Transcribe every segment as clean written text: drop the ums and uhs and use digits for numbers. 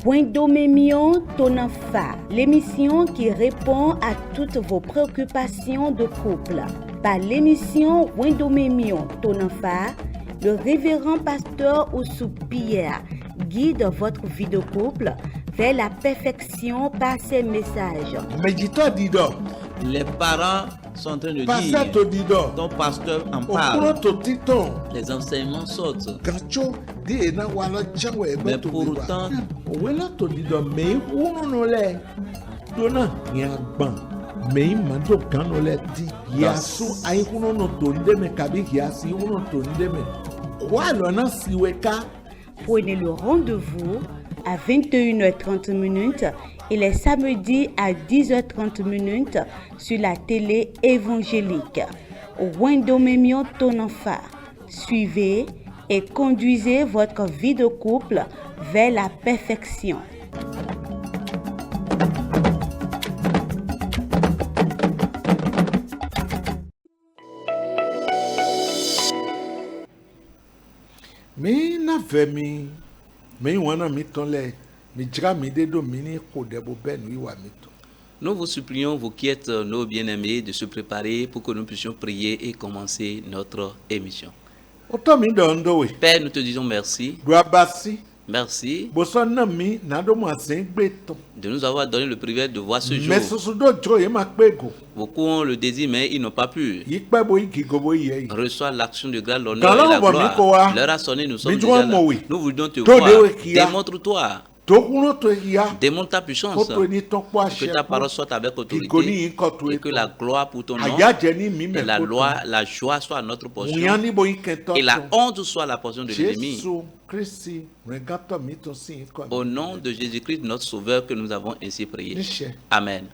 Wendomemion Tonafa, l'émission qui répond à toutes vos préoccupations de couple. Par l'émission Wendomemion Tonafa, le révérend pasteur Oussou Pierre guide votre vie de couple vers la perfection par ses messages. Médita Dido. Les parents sont en train de Pasteur dire, Dido. ton pasteur en Okuro parle, to titon. les enseignements sautent. Gacho di ena wala changwe ebe Mais to pourtant, wela to Dido me unu no le. Dona ya gban. Me mando kano le di. Ya su ai kuno no to ndeme kabi ya si uno to ndeme. Kwa lo na siweka. Prenez le rendez-vous à 21h30 et les samedis à 10h30 sur la télé évangélique. Wendomemion Tonafa. Suivez et conduisez votre vie de couple vers la perfection. Me na vemi. Me wana mi ton le. Mi dra mi de do mini ko debo ben wi wa mi to. nous vous supplions, vous qui êtes nos bien-aimés, de se préparer pour que nous puissions prier et commencer notre émission. Oto mi do ndo we. Père, nous te disons merci. Do abasi. Merci Boso na mi na do mo asen gbe ton. de nous avoir donné le privilège de voir ce jour. Me susu do jo ye ma pe go. Beaucoup ont le désir, mais ils n'ont pas pu. Yi pe bo yi gigo bo ye. Reçoit l'action de grâce, l'honneur Dans et la l'ombre, Mikoa. gloire. L'heure a sonné, nous sommes Bidou déjà là. Amoui. Nous voulons te Tode voir. Wekia. Démontre-toi. To kuno to ya. Démontre ta puissance. Koto ni ton kwa Que ta parole soit avec Kigoni autorité. yi koto Et que la gloire pour ton nom Aya jeni mi me et la koto. loi, la joie soit notre portion. Muyani bo yi kento. Et la honte soit la portion de l'ennemi. Jésus Christi regato mi to sin ko. Au nom de Jésus-Christ, notre Sauveur, que nous avons ainsi prié. Nishe. Amen.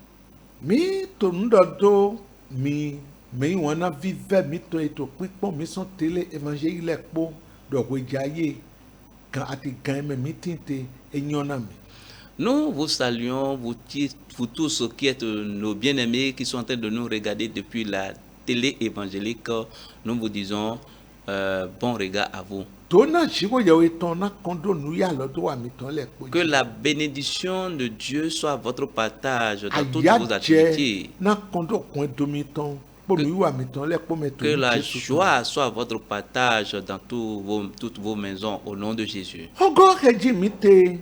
Mi to ndo do mi me wana vive mi to eto pipon mi son télé évangile po do wejaye kan ati gan me mi tinte enyona mi. Nous vous saluons, vous tous qui êtes nos bien-aimés, qui sont en train de nous regarder depuis la télé évangélique. Nous vous disons bon regard à vous. Tona chigo yawe tona kondo nuya lodo wa mi ton le po. Que la bénédiction de Dieu soit votre partage dans toutes Aya vos activités. na kondo kon domi ton po mi wa mi ton le po me to. Que la joie soit votre partage dans toutes vos maisons au nom de Jésus. Ogo keji mi te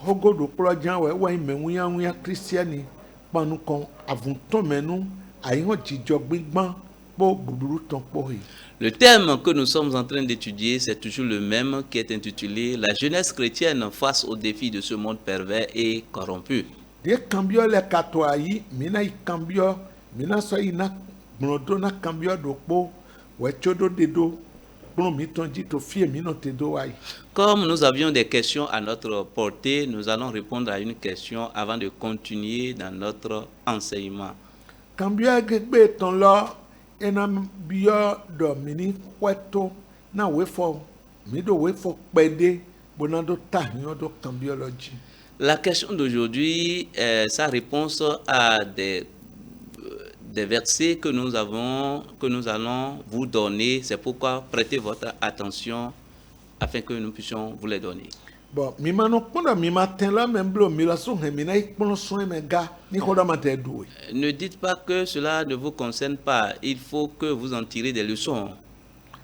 ogo do klo jan we wa me wuya Christiani panu kon avunton menu ayin jijo gbigban po buburu ton po yi. Le thème que nous sommes en train d'étudier, c'est toujours le même, qui est intitulé « La jeunesse chrétienne face aux défis de ce monde pervers et corrompu ». De cambio le katwa yi mina yi cambio mina so yi na gbodo na cambio do po we chodo dedo pon mi ton ji to fie mi no te do wa yi. Comme nous avions des questions à notre portée, nous allons répondre à une question avant de continuer dans notre enseignement. Cambio gbe ton lo ena bio do mini kweto na we fo mi do we fo pede bona do ta yan do cambio loji. La question d'aujourd'hui, sa réponse à des versets que nous allons vous donner. C'est pourquoi prêtez votre attention afin que nous puissions vous les donner. Bon, mi mano kono mi matin la même blo mi la so he mi na ikpon so me ga ni ko da ma te do. Ne dites pas que cela ne vous concerne pas. Il faut que vous en tirez des leçons.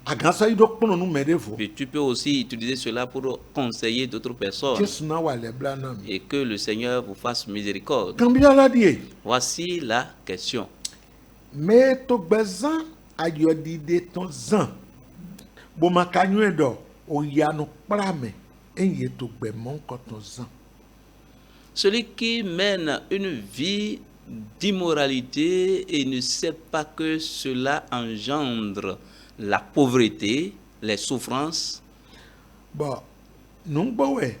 Agansa yi do kono nu me devo. Et tu peux aussi utiliser cela pour conseiller d'autres personnes. Jesu na wa le bla na mi. Et que le Seigneur vous fasse miséricorde. Cambio la die. Voici la question. Me to gbezan ayodi de ton zan. Bo makanyu do o ya no pra me enye to gbe mon ko ton zan. Celui qui mène une vie d'immoralité et ne sait pas que cela engendre la pauvreté, les souffrances. Bon, non bo we.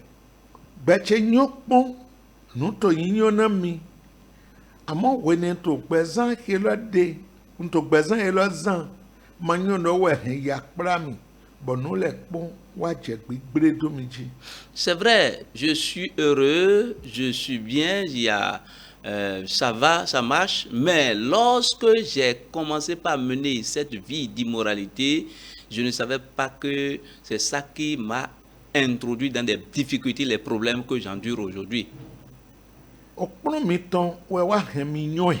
Beche nyokpon no to yinyo na mi. Amo wene to gbezan ke lo de, to gbezan e lo zan. Manyo no we hen ya pra mi. Bon no le pon wa je gbigbre do mi ji. C'est vrai, je suis heureux, je suis bien, il y a ça va, ça marche, mais lorsque j'ai commencé par mener cette vie d'immoralité, je ne savais pas que c'est ça qui m'a introduit dans des difficultés, les problèmes que j'endure aujourd'hui. Okpɔn mi tɔn wɛ wa hɛn mi nyɔɛ.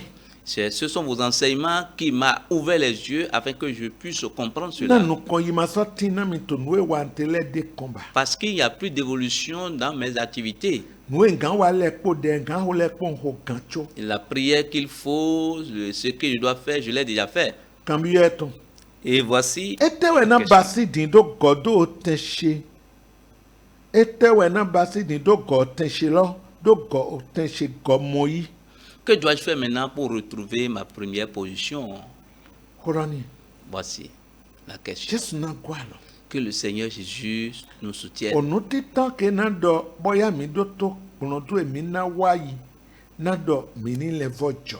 Ce sont vos enseignements qui m'ont ouvert les yeux afin que je puisse comprendre Na cela. nukɔ yi ma sɔ ti na mi to nue wa ntɛ lɛ de kɔnba. Parce qu'il n'y a plus d'évolution dans mes activités. Nue gan wa lɛ kpɔ dɛ gan wo lɛ kpɔ ho gan tso. La prière qu'il faut, ce que je dois faire, je l'ai déjà fait. Kan bi yɛ tɔn. Et voici, Ete wɛ na basi din do gɔ do tɛ se. Ete wɛ na basi din do gɔ tɛ se lɔ do gɔ tɛ se gɔ mɔ yi. que dois-je faire maintenant pour retrouver ma première position? Kɔrɔni Voici la question. Jesu na gɔ alɔ. Que le Seigneur Jésus nous soutienne. Onu titan ke na dɔ bɔya mi do to kplɔ do emi na wa yi na dɔ mi ni lɛ vɔ dzɔ.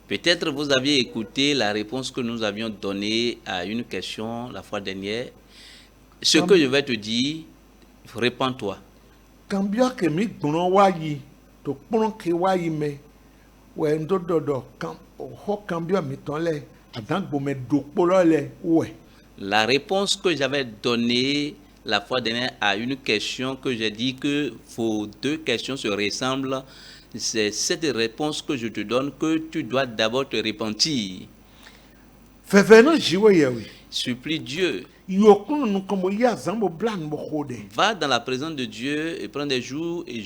Peut-être vous aviez écouté la réponse que nous avions donnée à une question la fois dernière. Ce que je vais te dire, répands-toi. Kambia ke mi gbɔn wa yi to kplɔ ke wa yi mɛ wɛ ŋdo dɔdɔ kan xɔ kambia mi tɔn lɛ adagbome do kpolɔ lɛ wɛ. La réponse que j'avais donnée la fois dernière à une question que j'ai dit que vos deux questions se ressemblent, c'est cette réponse que je te donne que tu dois d'abord te repentir. Fɛfɛ na ziwe yɛ wi. Supplie Dieu. Yokunu nu kɔmɔ yi azan bo blan bo xɔ de. Va dans la présence de Dieu et prends des jours et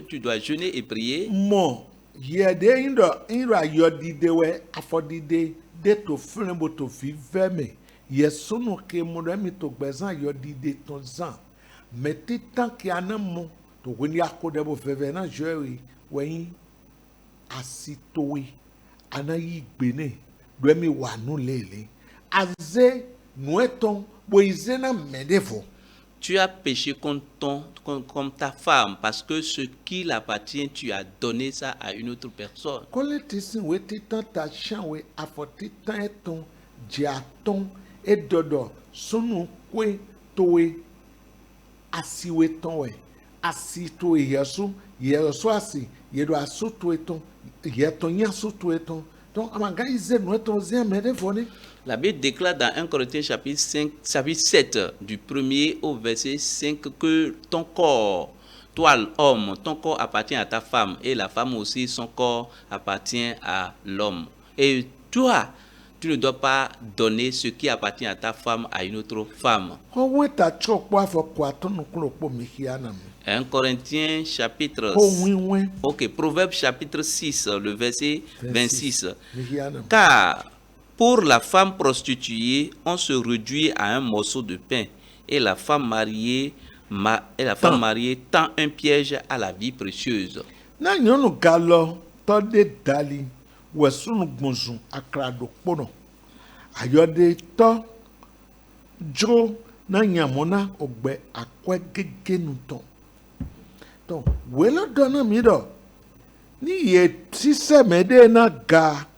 tu dois jeûner et prier. Mɔ yɛ de ŋdɔ ayɔdide wɛ afɔdide de to filɛ bo to fi vɛ me yɛ sunu ke mo ɖe mi to gbɛzã ayɔdide tɔn zã mɛ titan ke ana mo to wini ako ɖe bo fɛfɛ na zɔ wi wɛnyi asitowe ana yi gbene ɖe mi wà nu lele aze nuetɔn bo ize na mɛ de vɔ. Tu as péché contre comme ta femme parce que ce qui l'appartient, tu as donné ça à une autre personne. Kɔlɛ ti sin we titan ta sian we afɔ titan etɔn dze atɔn edɔdɔ sunu koe towe asiwe tɔn wɛ asi towe yɛsɔ asi yɛdo aso towe tɔn yɛtɔn nyaso towe tɔn donc amaga yi ze nuetɔn zi amɛ de vɔ ne. La Bible déclare dans 1 Corinthiens chapitre 7, du 1er au verset 5, que ton corps, toi l'homme, ton corps appartient à ta femme, et la femme aussi, son corps appartient à l'homme. Et toi, tu ne dois pas donner ce qui appartient à ta femme à une autre femme. 1 Corinthiens chapitre... Ok, Proverbe chapitre 6, le verset 26. Car... pour la femme prostituée, on se réduit à un morceau de pain, et la femme mariée tend un piège à la vie précieuse. Na nyɔnu galɔ tɔ de dali wɛsunu gbɔnzun akrado kpɔnɔ ayɔde tɔ dzo na nyamɔna ɔgbɛ akɔɛ gege nutɔ tɔ wele dɔ na mi dɔ ni yɛ sisɛ mɛ de na ga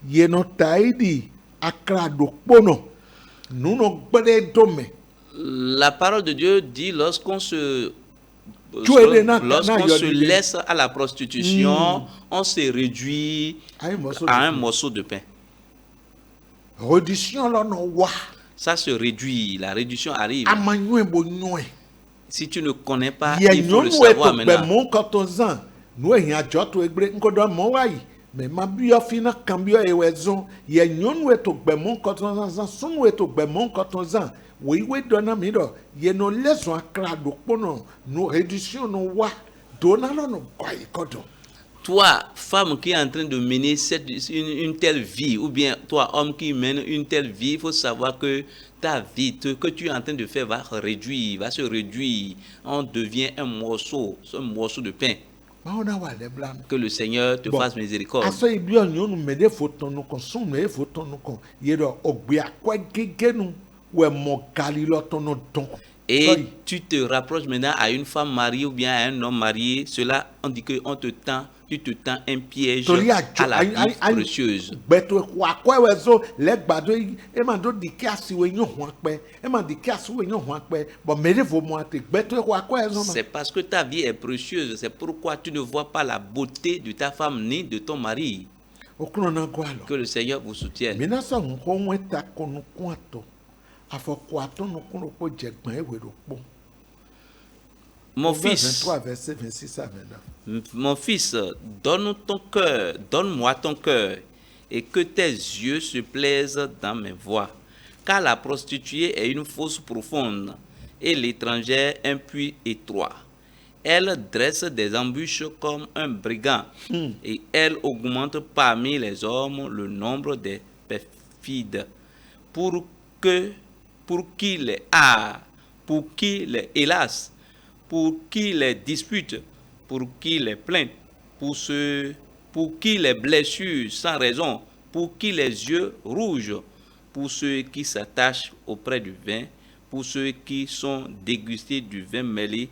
yenɔ ta yi di. La parole de Dieu dit lorsqu'on se laisse à la prostitution, on se réduit à un morceau de pain. Ça se réduit, la réduction arrive. Si tu ne connais pas, il faut le savoir maintenant. Mais ma biofina cambio e wezon ye nyonu eto gbemon koton zan sunu eto gbemon koton zan we dona mi do ye no leson akra do pono no réduction no wa dona no kwai kodo. Toi, femme qui est en train de mener une telle vie, ou bien toi, homme qui mène une telle vie, il faut savoir que ta vie, que tu es en train de faire va se réduire. On devient un morceau de pain. Que le Seigneur te fasse miséricorde. Et tu te rapproches maintenant à une femme mariée ou bien à un homme marié. Cela, on dit que tu te tends un piège à la vie précieuse. C'est parce que ta vie est précieuse. C'est pourquoi tu ne vois pas la beauté de ta femme ni de ton mari. Que le Seigneur vous soutienne. Mon Proverbe fils, 23, verset 26 à 29. mon fils, donne-moi ton cœur, et que tes yeux se plaisent dans mes voies. Car la prostituée est une fosse profonde, et l'étrangère un puits étroit. Elle dresse des embûches comme un brigand, et elle augmente parmi les hommes le nombre des perfides, pour qui les a, pour qui les hélas, pour qui les dispute, pour qui les plaint, pour qui les blessures sans raison, pour qui les yeux rouges, pour ceux qui s'attachent auprès du vin, pour ceux qui sont dégustés du vin mêlé.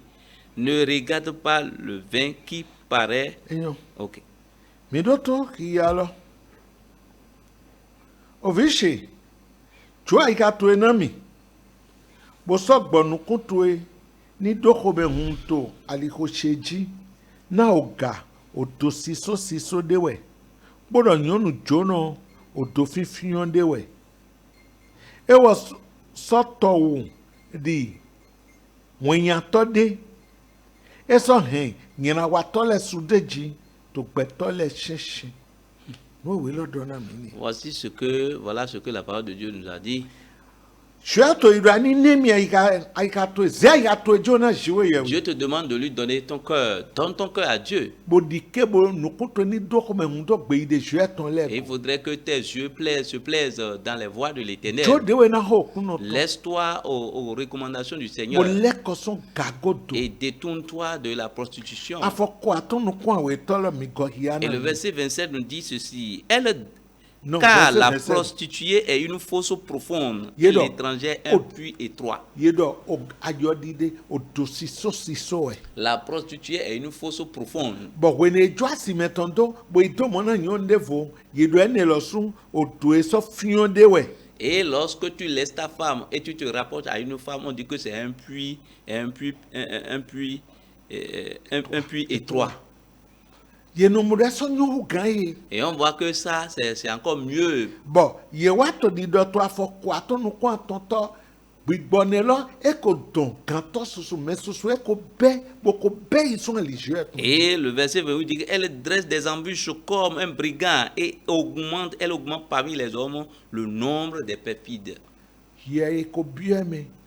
Ne regarde pas le vin qui paraît. Et non. Ok. Mais d'autres qui alors. Ovishi, tu as écarté un ami. Bosok bonu kuntwe ni doko be hunto aliko sheji na oga odo siso dewe. Bodo nyonu jono odo fifion dewe. E was soto wu di wenyatode. E so hen nyina watole sudeji to betole sheshe. No we lo dona mini. Voilà ce que la parole de Dieu nous a dit. Dieu Dieu te demande de lui donner ton cœur. Donne ton cœur à Dieu. Et il faudrait que tes yeux se plaisent dans les voies de l'Éternel. Laisse-toi aux recommandations du Seigneur et détourne-toi de la prostitution. Et le verset 27 nous dit ceci. Car la prostituée est une fosse profonde et l'étranger un puits étroit. La prostituée est une fosse profonde. Et lorsque tu laisses ta femme et tu te rapproches à une femme, on dit que c'est un puits étroit. Et on voit que ça, c'est encore mieux. Bon, et le verset 28 dit qu'elle dresse des embûches comme un brigand et elle augmente parmi les hommes le nombre des perfides.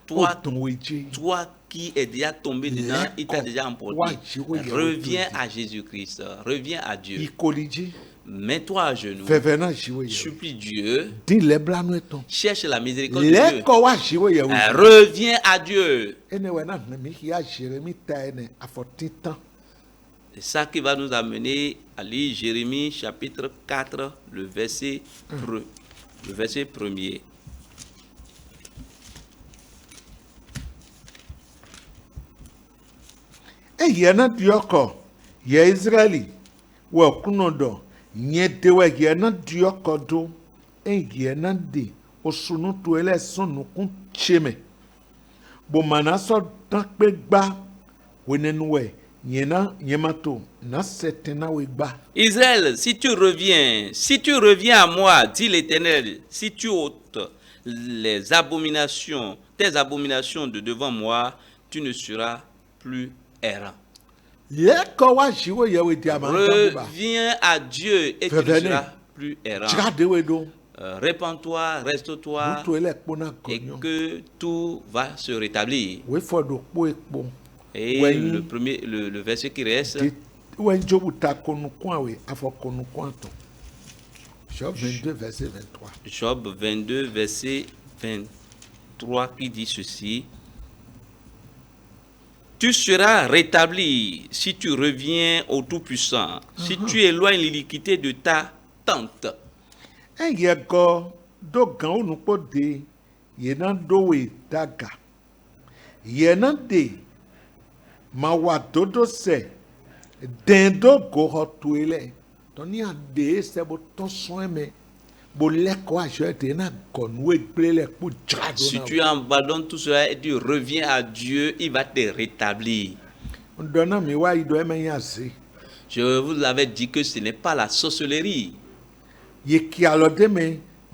Toi qui es déjà tombé dedans, il t'a déjà emporté. Reviens à Jésus-Christ, reviens à Dieu. Mets-toi à genoux, supplie Dieu, cherche la miséricorde de Dieu. Reviens à Dieu. C'est ça qui va nous amener à lire Jérémie chapitre 4, le verset 1er. Yena dioko ye Israeli wo kunodo nye dewe yena dioko do yena de osunu to ele sonu kun cheme bo manaso takpe gba wenenwe yena yemato na setena we gba. Israël, si tu reviens à moi, dit l'Éternel, si tu ôtes tes abominations de devant moi, tu ne seras plus errant. Reviens à Dieu et tu ne seras plus errant. Répands-toi, reste-toi et que tout va se rétablir. Et le verset qui reste, Job 22, verset 23, qui dit ceci. Tu seras rétabli si tu reviens au Tout-Puissant, si tu éloignes l'iniquité de ta tente. Si tu abandonnes tout cela et tu reviens à Dieu, il va te rétablir. Je vous l'avais dit que ce n'est pas la sorcellerie.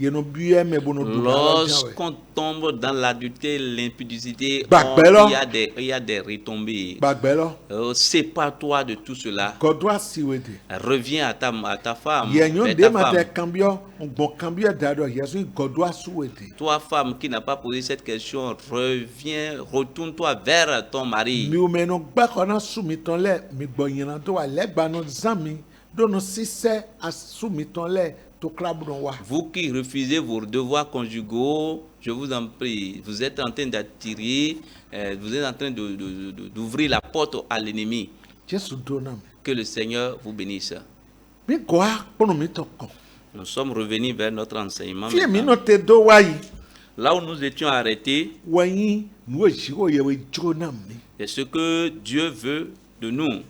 yeno buye me bono du Lorsqu'on tombe dans l'adultère, l'impudicité, Bagbelo. il y a des retombées. bagbelo Sépare-toi de tout cela. godwa siwede Reviens à ta femme. yenyo Fais de ta ma de femme. cambio ngbo cambio dado yesu godwa suwede Toi, femme qui n'a pas posé cette question, reviens, retourne-toi vers ton mari. mi o meno gba kona sumiton le mi gboyina do wa legba no zami do no sise asumiton le to klabron wa Vous qui refusez vos devoirs conjugaux, je vous en prie, vous êtes en train d'attirer, vous êtes en train d'ouvrir la porte à l'ennemi. jesu do na me Que le Seigneur vous bénisse. mi goa pono mi to kon Nous sommes revenus vers notre enseignement. fie mi maintenant. no te do wa yi Là où nous étions arrêtés, wayin nu ejiro yewe jo na mi c'est ce que Dieu veut de nous.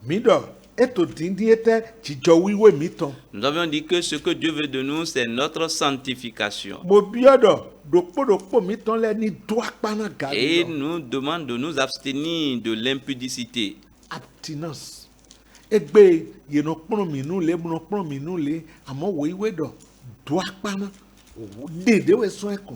mi do eto dindi ete jijo wiwe mi ton Nous avions dit que ce que Dieu veut de nous, c'est notre sanctification. mo biodo dokpo mi ton le ni do apana Et gadi nous demande de nous abstenir de l'impudicité. abstinence egbe yeno kpɔn mi nu le mo kpɔn mi nu le àmọ́ wo iwe dɔ do akpana dede we sɔn ɛkɔ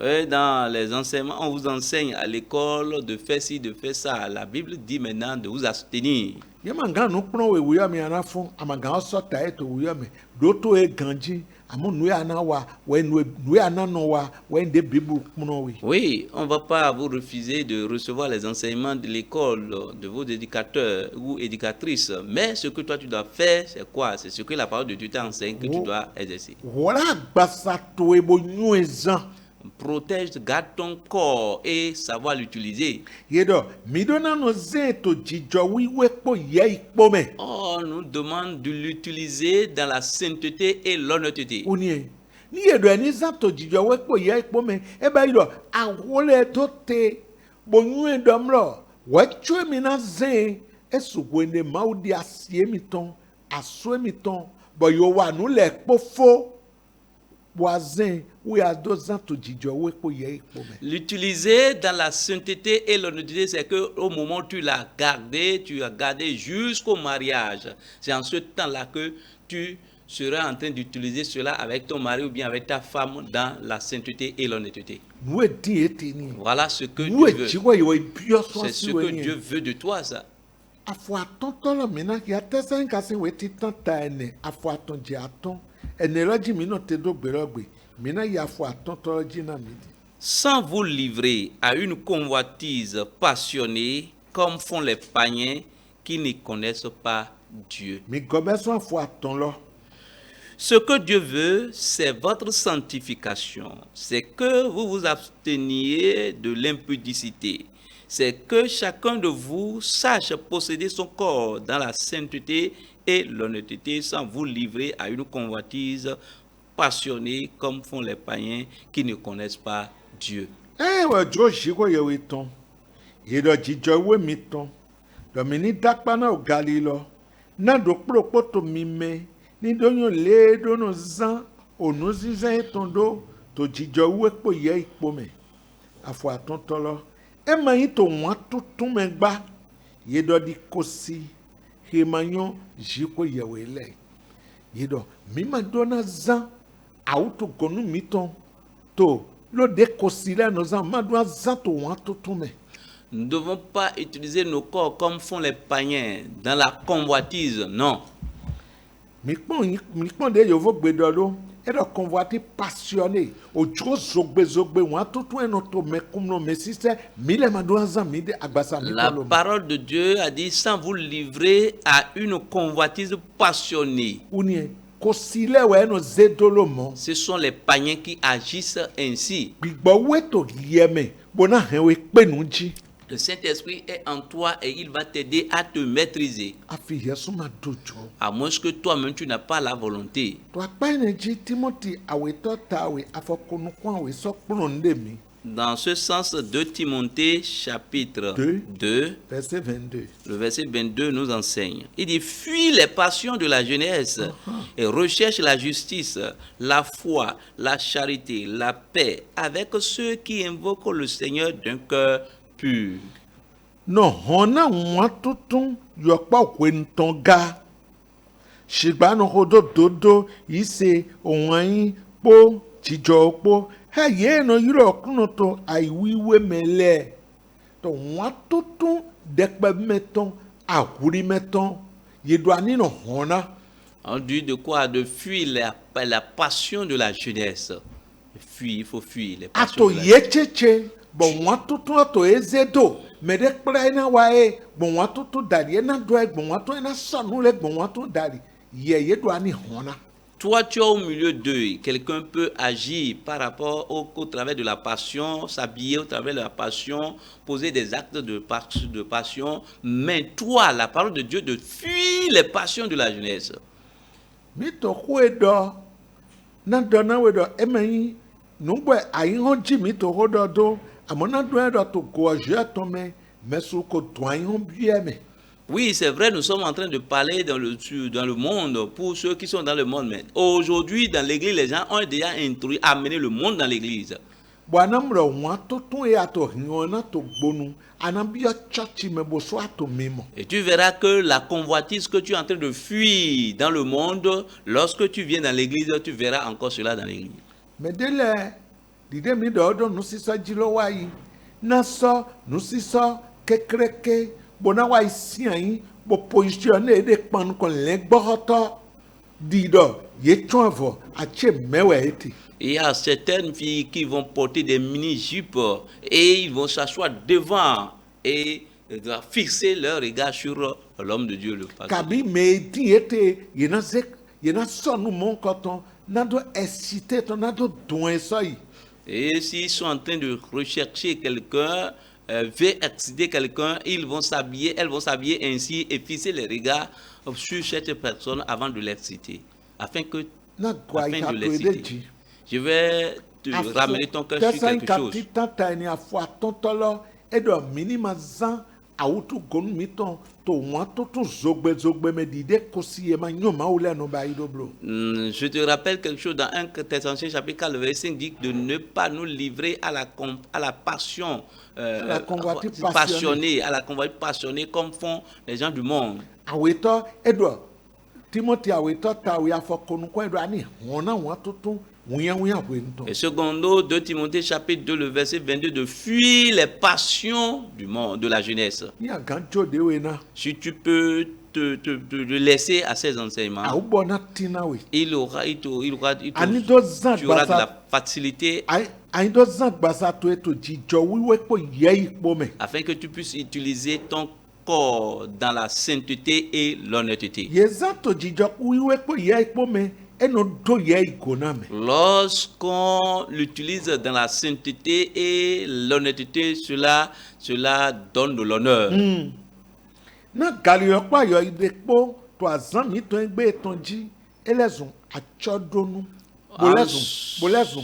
Et dans les enseignements, on vous enseigne à l'école de faire ci, de faire ça. La Bible dit maintenant de vous abstenir. yɛ ma gan nu kpɔn we wuyɔ mi ana fún amagan sɔ ta eto wuyɔ mi do to ye ganji àmọ́ nu ye ana wa wɛ nu ye ana nɔ wa wɛ de bibu kpɔn we. Oui, on ne va pas vous refuser de recevoir les enseignements de l'école, de vos éducateurs ou éducatrices. Mais ce que toi tu dois faire, c'est quoi? C'est ce que la parole de Dieu t'enseigne que tu dois exercer. wɔla agbasa to ebo nyue zan Protège, garde ton corps et savoir l'utiliser. yɛ dɔ mi do na no zɛ to dzidzɔ wiwe kpɔ yɛ ikpɔ mɛ Oh, on nous demande de l'utiliser dans la sainteté et l'honnêteté. unie ni yɛ dɔ ɛni zan to dzidzɔ wiwe kpɔ yɛ ikpɔ mɛ eba yi dɔ awole to te bo nyue dɔm lɔ wɔtso mi na zɛ esugbo ne mawu di asie mi tɔn aso mi tɔn bɔn yɔ wa nu le kpɔ fo wa zɛ wo ya do zan to dzidzɔ wiwe kpɔ yɛ ikpɔ mɛ. L'utiliser dans la sainteté et l'honnêteté, c'est que au moment où tu l'as gardé jusqu'au mariage. C'est en ce temps-là que tu seras en train d'utiliser cela avec ton mari ou bien avec ta femme dans la sainteté et l'honnêteté. nu edi eti ni Voilà ce que nu Dieu etsi veut. wɔ yɛ wɔ ebiɔ C'est sɔn ce si que wɔ ni Dieu veut de toi, ça. afɔ atɔntɔ lɔ mina ya tɛsɛ nka se wo eti tán ta ɛnɛ afɔ atɔn dze atɔn ɛnɛ lɔ dzi mi nɔ te do gbe lɔ gbe mina ya afɔ atɔntɔ lɔ dzi na mi di. Sans vous livrer à une convoitise passionnée, comme font les païens qui ne connaissent pas Dieu. mi gɔbɛ sɔn afɔ atɔn lɔ Ce que Dieu veut, c'est votre sanctification. C'est que vous vous absteniez de l'impudicité. C'est que chacun de vous sache posséder son corps dans la sainteté et l'honnêteté sans vous livrer à une convoitise passionnée comme font les païens qui ne connaissent pas Dieu. wɔ dzo zi ko yɛ wo tɔn yɛ dɔ dzidzɔ wo mi tɔn dɔmi ni dakpa na o gali lɔ na do kplokpo to mi mɛ ni do nyo le do no zan onu zizan etɔn do to dzidzɔ wo kpo yɛ ikpo mɛ afɔ atɔntɔ lɔ ema yi to wɔn tuntun mɛ gba yɛ dɔ di kosi hemanyo zi ko yɛ wo lɛ yɛ dɔ mi ma do na zan awo to gɔnu mi tɔn to lóde kosi lɛ no zan ma do azan to wɔn tuntun mɛ. Nous ne devons pas utiliser nos corps comme font les païens dans la convoitise, non. mi kpɔn de yovo gbedɔ do eɖɔ convoiti passionné odzo zogbezogbe wɔn tuntun ɛnɔ to mɛ kum no mɛ sisɛ mi lɛ ma do azan mi de agbasa mi La kɔ lo mɛ. parole de Dieu a dit sans vous livrer à une convoitise passionnée. unie kosi lɛ wɔ ɛnɔ zedolo mɔ Ce sont les païens qui agissent ainsi. gbigbɔ wo to yɛmɛ bona hɛn wo kpe nu dzi Le Saint-Esprit est en toi et il va t'aider à te maîtriser. afi yɛsɔ ma do dzo. À moins que toi-même tu n'as pas la volonté. to akpa yi ne dzi timoti awetɔ ta awe afɔkonukun awe sɔ kplɔ nu de mi Dans ce sens, 2 Timothée chapitre 2, verset 22. le verset 22 nous enseigne. Il dit, fuis les passions de la jeunesse et recherche la justice, la foi, la charité, la paix avec ceux qui invoquent le Seigneur d'un cœur pur. No hona wɔn tuntun yɔkpa hoe ŋutɔ ga sigba no ho do dodo yi se òun anyi kpo dzidzɔ kpo he ye no yirɔ kuno to ayiwiwe me lɛ to wɔn atoto ɖekpe metɔn ahuri metɔn yedoani no hɔna. On dit de quoi? De fuir la passion de la jeunesse. Fuir, il faut fuir les passions Ato de la ye tsetse bon wɔn atoto ato eze do me ɖe kple ena wa ye bon wɔn atoto dari ena do ye bon wɔn ato ena sɔnu le bon wɔn ato dari yedoani hɔna. Toi, tu es au milieu d'eux. Quelqu'un peut agir par rapport au travers de la passion, s'habiller au travers de la passion, poser des actes de passion. Mais toi, la parole de Dieu, de fuir les passions de la jeunesse. Mi to hoe dɔ na dɔ na we dɔ emeyi nugbɛ ayi hɔn dzi mi to ho dɔ do amo na do dɔ to go ɔzɔ tɔ me mesu ko do ayi hɔn bia me. Oui, c'est vrai, nous sommes en train de parler dans le monde pour ceux qui sont dans le monde. Mais aujourd'hui, dans l'église, les gens ont déjà introduit, amené le monde dans l'église. Boanamro wɔn atoto ye ato hiwɔn na to gbonu anabia tsɔtsi me bo so ato mi mo. Et tu verras que la convoitise que tu es en train de fuir dans le monde, lorsque tu viens dans l'église, tu verras encore cela dans l'église. Me de le dide mi dɔ do nusisɔ dzi lo wa yi na sɔ nusisɔ kekereke bona wa yi si anyi bo position ne de kpanu kɔ lɛ gbɔhɔtɔ di dɔ ye tsɔn avɔ atse mɛwɛ eti. Il y a certaines filles qui vont porter des mini-jupes et ils vont s'asseoir devant et fixer leur regard sur l'homme de Dieu, le pasteur. Kabi me di ete yena sɔnu mɔ kɔtɔn na do excité tɔ na do dun esɔ yi. Et s'ils sont en train de rechercher quelqu'un, veut exciter quelqu'un, elles vont s'habiller ainsi et fixer les regards sur cette personne avant de l'exciter, afin de l'exciter. Je vais te ramener ton cœur sur quelque chose. Je te rappelle quelque chose dans 1 Thessaloniciens chapitre 4, verset 5 dit de ne pas nous livrer à la passion passionnée, à la convoitise passionnée comme font les gens du monde. Et secondo, 2 Timothée chapitre 2, le verset 22, de fuir les passions du monde, de la jeunesse. Si tu peux te laisser à ces enseignements, tu auras de la facilité afin que tu puisses utiliser ton corps dans la sainteté et l'honnêteté. Lorsqu'on l'utilise dans la sainteté et l'honnêteté, cela donne de l'honneur. Na galio kwa yo idekpo to azan mi to engbe etonji elezun achodonu bolezun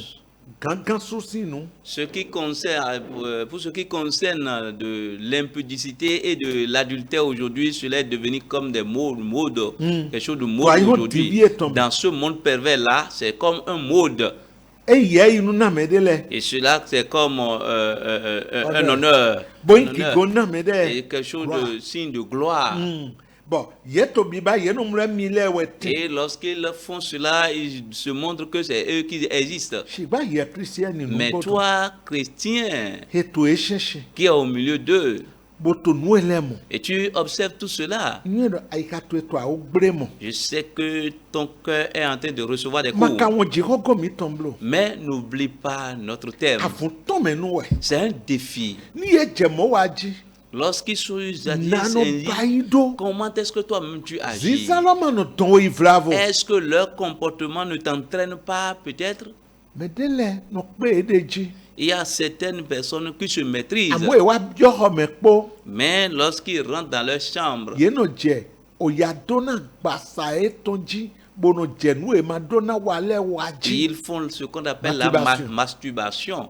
gangan sosinu. Ce qui concerne pour ce qui concerne de l'impudicité et de l'adultère aujourd'hui, cela est devenu comme des modes, quelque chose de mode aujourd'hui. Dans ce monde pervers là, c'est comme un mode. Et cela, c'est comme un honneur. Et quelque chose de signe de gloire. Et lorsqu'ils font cela, ils se montrent que c'est eux qui existent. Mais toi, chrétien, qui est au milieu d'eux, et tu observes tout cela, je sais que ton cœur est en train de recevoir des coups. Mais n'oublie pas notre terme. C'est un défi. Lorsqu'ils sont comment est-ce que toi-même tu agis? Est-ce que leur comportement ne t'entraîne pas peut-être? Il y a certaines personnes qui se maîtrisent. Mais lorsqu'ils rentrent dans leur chambre, ils font ce qu'on appelle la masturbation.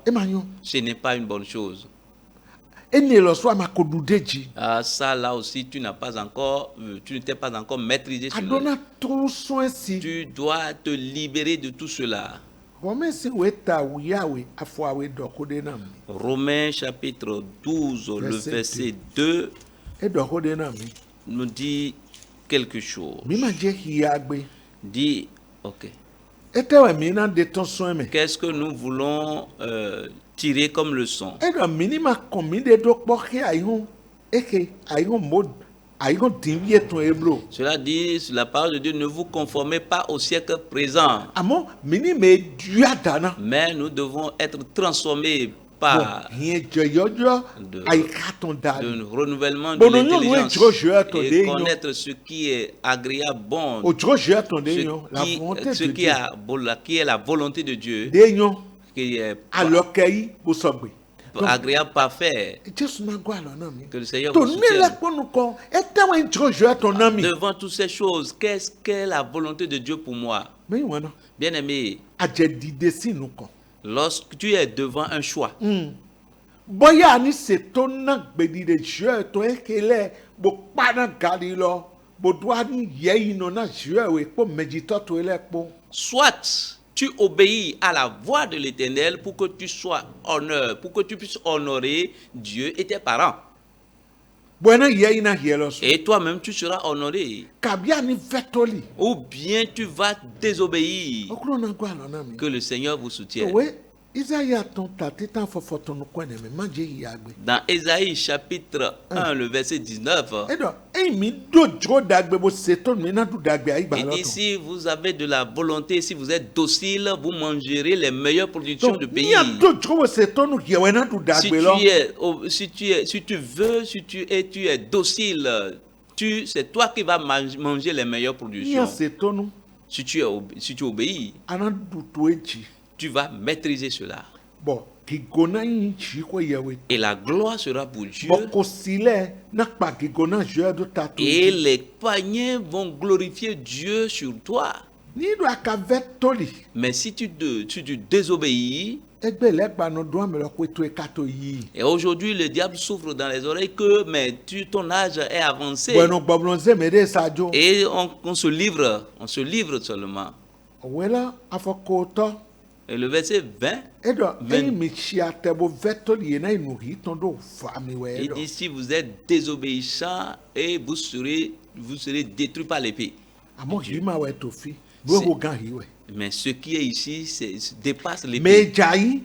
Ce n'est pas une bonne chose. Ça là aussi tu n'es pas encore maîtrisé sur tu dois te libérer de tout cela. Romains chapitre 12 le verset 2 nous dit quelque chose. Dit ok. Ete we mi na de ton so me. Qu'est-ce que nous voulons tirer comme leçon? E do minima komi de do po ke ayun eke ayun mod ayun dinvie ton eblo. Cela dit, sur la parole de Dieu, ne vous conformez pas au siècle présent, Amo minime duadana. mais nous devons être transformés par Rien joyojo de- ay katon dal. le renouvellement de Bon, nous, nous, l'intelligence nous, je attendais, et non. connaître ce qui est agréable, bon, O jojo attendez ce yon la volonté de qui Dieu. qui est la volonté de Dieu, De yon qui est alors kay bo sogbe. agréable, parfait. Jésus na gwa lo na mi. Que le Seigneur To vous ni la soutienne. ponu ko ete we jojo attendez mi. Devant toutes ces choses, qu'est-ce qu'est la volonté de Dieu pour moi? Me wana. Bien-aimé, Aje dide si nu ko. lorsque tu es devant un choix, Boya ni se to na gbedi de je to ekele bo pa na gali lo. Bo doa ni ye ino na je we po medito to ele po. soit tu obéis à la voix de l'Éternel pour que tu sois honneur, pour que tu puisses honorer Dieu et tes parents. Bueno ye ina hielo so. Et toi-même, tu seras honoré. Kabia ni vetoli. Ou bien tu vas désobéir. Okulo na gwa lo na mi. Que le Seigneur vous soutienne. We Isaïa ton tati tan fofoto no kwene me manje yagbe. Dans Ésaïe chapitre 1, le verset 19, Edo, mi do jo dagbe bo seton me na du dagbe ay ba il lo. dit, si vous avez de la volonté, si vous êtes docile, vous mangerez les meilleures productions du pays. Ya do jo bo seton no ye na du Si dagbe lo. si tu veux, si tu es docile, c'est toi qui vas manger les meilleures Ya productions. seton no Si tu obéis, ana du to eji. tu vas maîtriser cela. Bo ki gona yin chi ko yewe. Et la gloire sera pour Dieu. Bo ko sile na pa ki gona je do tatu. Et les païens vont glorifier Dieu sur toi. Ni do aka vetoli. Mais si tu désobéis, Egbe legba no do amelo ko to e kato yi. et aujourd'hui le diable souffle dans les oreilles que mais ton âge est avancé. Bueno gboblonze me de sajo. Et on se livre seulement. Wela afoko to. Et le verset 20, Edo, Ben. mi chia tebo vetoli ena inuri tondo fami we il edo. dit si vous êtes désobéissant et vous serez détruits par l'épée. Amo hima we tofi. Bo ho gan hiwe. Mais ce qui est ici dépasse l'épée. Me jai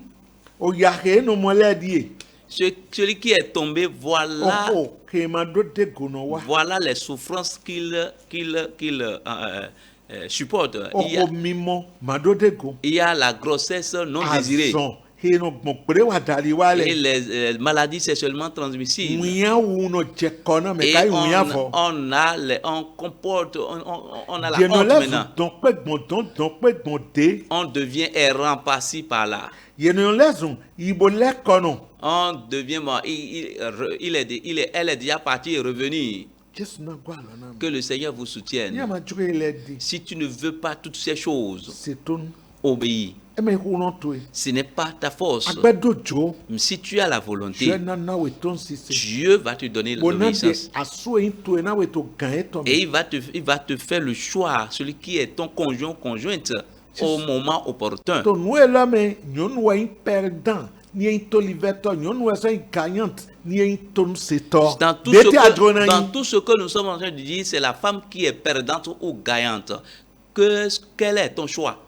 o ya he no mole die. Celui qui est tombé, voilà, Ke ma do de gono wa. voilà les souffrances qu'il supporte. O mimo ma do de go. Il y a la grossesse non désirée Azon he no gbere wa dali wale. et les maladies sexuellement transmissibles. Muya wu no je kona me Et kai muya fo. on a la Je no honte le maintenant. donc pe gbon de. On devient errant par-ci par-là. Ye no lezun ibo le kono. On devient mort. Elle est déjà partie et revenue. Jesu na gwa lo na. Que le Seigneur vous soutienne. Ya ma jure le di. Si tu ne veux pas toutes ces choses, C'est ton obéis. eme hu no to. Ce n'est pas ta force. Agbedo jo. Si tu as la Je volonté, na we ton si se. Dieu va te donner Bonande l'obéissance. aso in to na we to gan eto. Et il va te faire le choix, celui qui est ton conjointe, au moment opportun. To nou e la me nyon we in perdant. Ni en to liveto nyon we so gagnante ni en ton setor. Dans tout, dans tout ce que nous sommes en train de dire, c'est la femme qui est perdante ou gagnante. Quel est ton choix?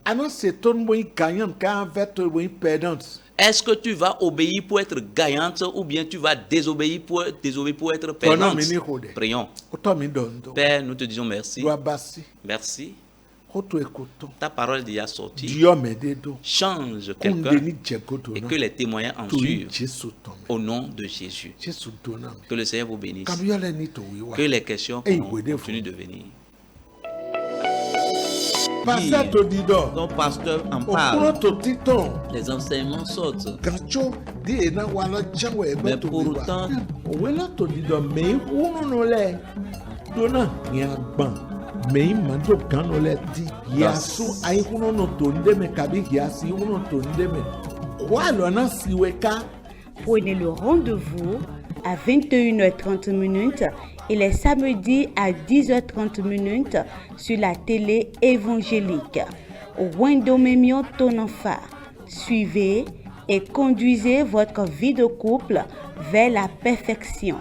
Anon seton mo gagnante ka veto we perdante. Est-ce que tu vas obéir pour être gagnante ou bien tu vas désobéir pour être perdante? Prions. Oto mi dondo. Père, nous te disons merci. Do abasi. Merci. Oto ekoto. Ta parole est déjà sortie. Dio me de do. Change Kunde quelqu'un ni jegodo et na. que les témoins en Tu suivent. Jesu to me. Au nom de Jésus. Jesu do na. Que le Seigneur vous bénisse. Kabiyale ni to wiwa. Que les questions Hey, we dey continuent de venir. Pasteur to dido. Ton pasteur en Okuro parle. to titon. Les enseignements sortent. Gacho di ena wala jawe Mais ebe to wiwa. pourtant, Owela to dido me hunu no le. Dona ni agban. Me mando gano le di. Yasu ai hunu no to ndeme kabi yasi hunu to ndeme. Kwa lo na siweka. Prenez le rendez-vous à 21h30 et les samedis à 10h30 sur la télé évangélique au Wendomemion Tonanfa. Suivez et conduisez votre vie de couple vers la perfection.